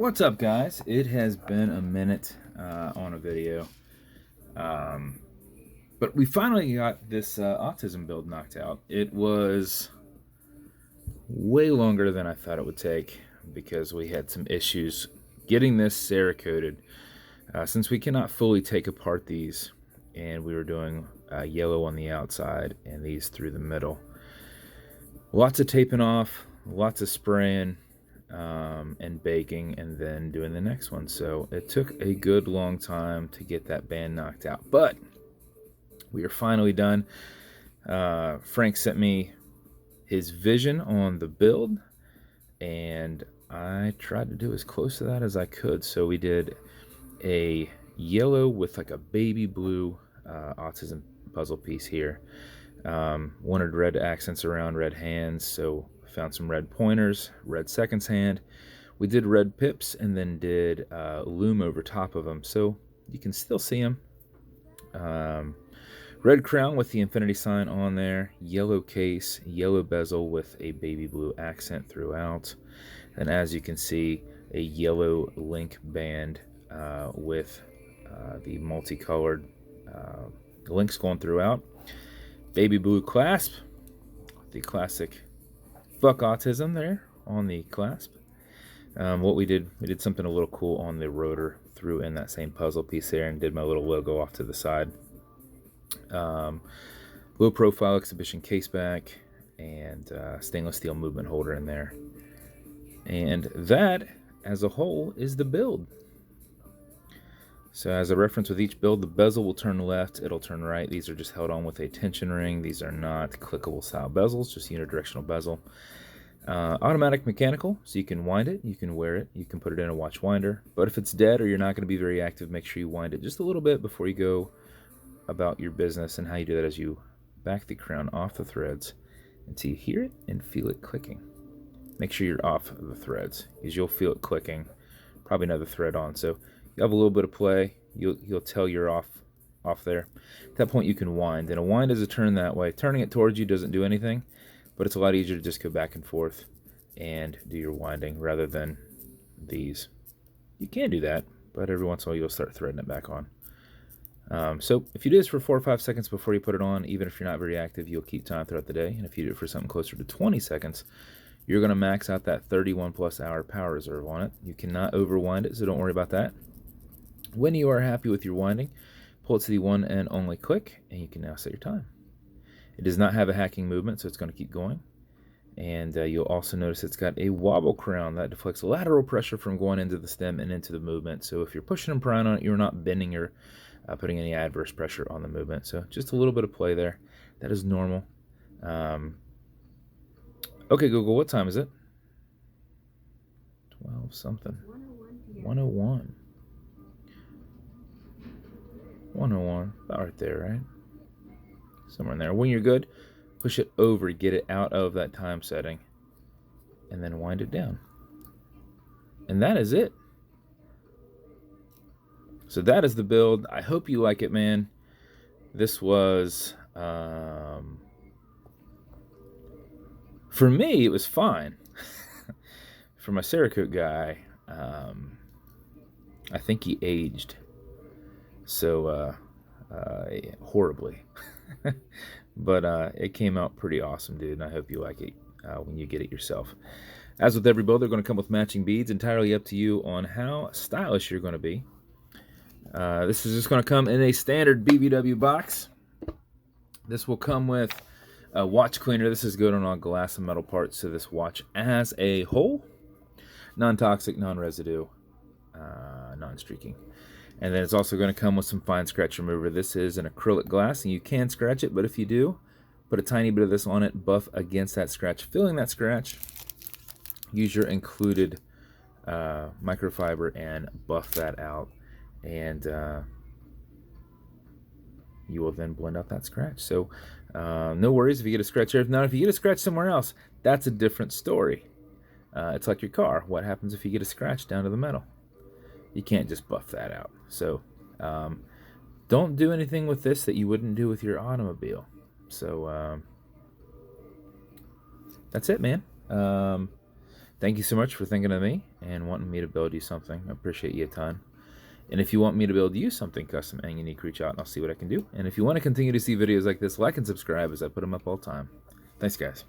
What's up, guys? It has been a minute on a video, but we finally got this autism build knocked out. It was way longer than I thought it would take because we had some issues getting this cerakoted. Since we cannot fully take apart these, and we were doing yellow on the outside and these through the middle. Lots of taping off, lots of spraying, and baking, and then doing the next one. So it took a good long time to get that band knocked out, but we are finally done. Frank sent me his vision on the build, and I tried to do as close to that as I could. So we did a yellow with like a baby blue autism puzzle piece here. Wanted red accents around red hands, so found some red pointers, red seconds hand. We did red pips and then did loom over top of them, so you can still see them. Red crown with the infinity sign on there, yellow case, yellow bezel with a baby blue accent throughout, and as you can see, a yellow link band with the multicolored links going throughout. Baby blue clasp, the classic fuck autism there on the clasp. What we did something a little cool on the rotor, threw in that same puzzle piece there and did my little logo off to the side. Low profile exhibition caseback and stainless steel movement holder in there. And that, as a whole, is the build. So as a reference with each build, the bezel will turn left, it'll turn right. These are just held on with a tension ring. These are not clickable style bezels, just unidirectional bezel. Automatic mechanical, so you can wind it, you can wear it, you can put it in a watch winder. But if it's dead or you're not going to be very active, make sure you wind it just a little bit before you go about your business. And how you do that is you back the crown off the threads until you hear it and feel it clicking. Make sure you're off the threads, because you'll feel it clicking. Probably another thread on, so you have a little bit of play. You'll tell you're off there. At that point, you can wind, and a wind is a turn that way. Turning it towards you doesn't do anything, but it's a lot easier to just go back and forth and do your winding rather than these. You can do that, but every once in a while you'll start threading it back on. So if you do this for 4 or 5 seconds before you put it on, even if you're not very active, you'll keep time throughout the day. And if you do it for something closer to 20 seconds, you're going to max out that 31 plus hour power reserve on it. You cannot overwind it, so don't worry about that. When you are happy with your winding, pull it to the one and only click, and you can now set your time. It does not have a hacking movement, so it's going to keep going. And you'll also notice it's got a wobble crown that deflects lateral pressure from going into the stem and into the movement. So if you're pushing and prying on it, you're not bending or putting any adverse pressure on the movement. So just a little bit of play there. That is normal. Okay, Google, what time is it? 12 something. 101. 101. About right there, right? Somewhere in there. When you're good, push it over, get it out of that time setting, and then wind it down. And that is it. So that is the build. I hope you like it, man. This was, for me, it was fine. For my Cerakote guy, I think he aged so horribly. But it came out pretty awesome, dude, and I hope you like it when you get it yourself. As with every build, they're going to come with matching beads, entirely up to you on how stylish you're going to be. This is just going to come in a standard BBW box. This will come with a watch cleaner. This is good on all glass and metal parts to this watch as a whole. Non-toxic, non-residue, non-streaking. And then it's also going to come with some fine scratch remover. This is an acrylic glass, and you can scratch it, but if you do, put a tiny bit of this on it, buff against that scratch, filling that scratch. Use your included microfiber and buff that out, and you will then blend out that scratch. So no worries if you get a scratch here. Now, if you get a scratch somewhere else, that's a different story. It's like your car. What happens if you get a scratch down to the metal? You can't just buff that out. So don't do anything with this that you wouldn't do with your automobile. So that's it, man. Thank you so much for thinking of me and wanting me to build you something. I appreciate you a ton. And if you want me to build you something custom and unique, reach out and I'll see what I can do. And if you want to continue to see videos like this, like and subscribe as I put them up all the time. Thanks, guys.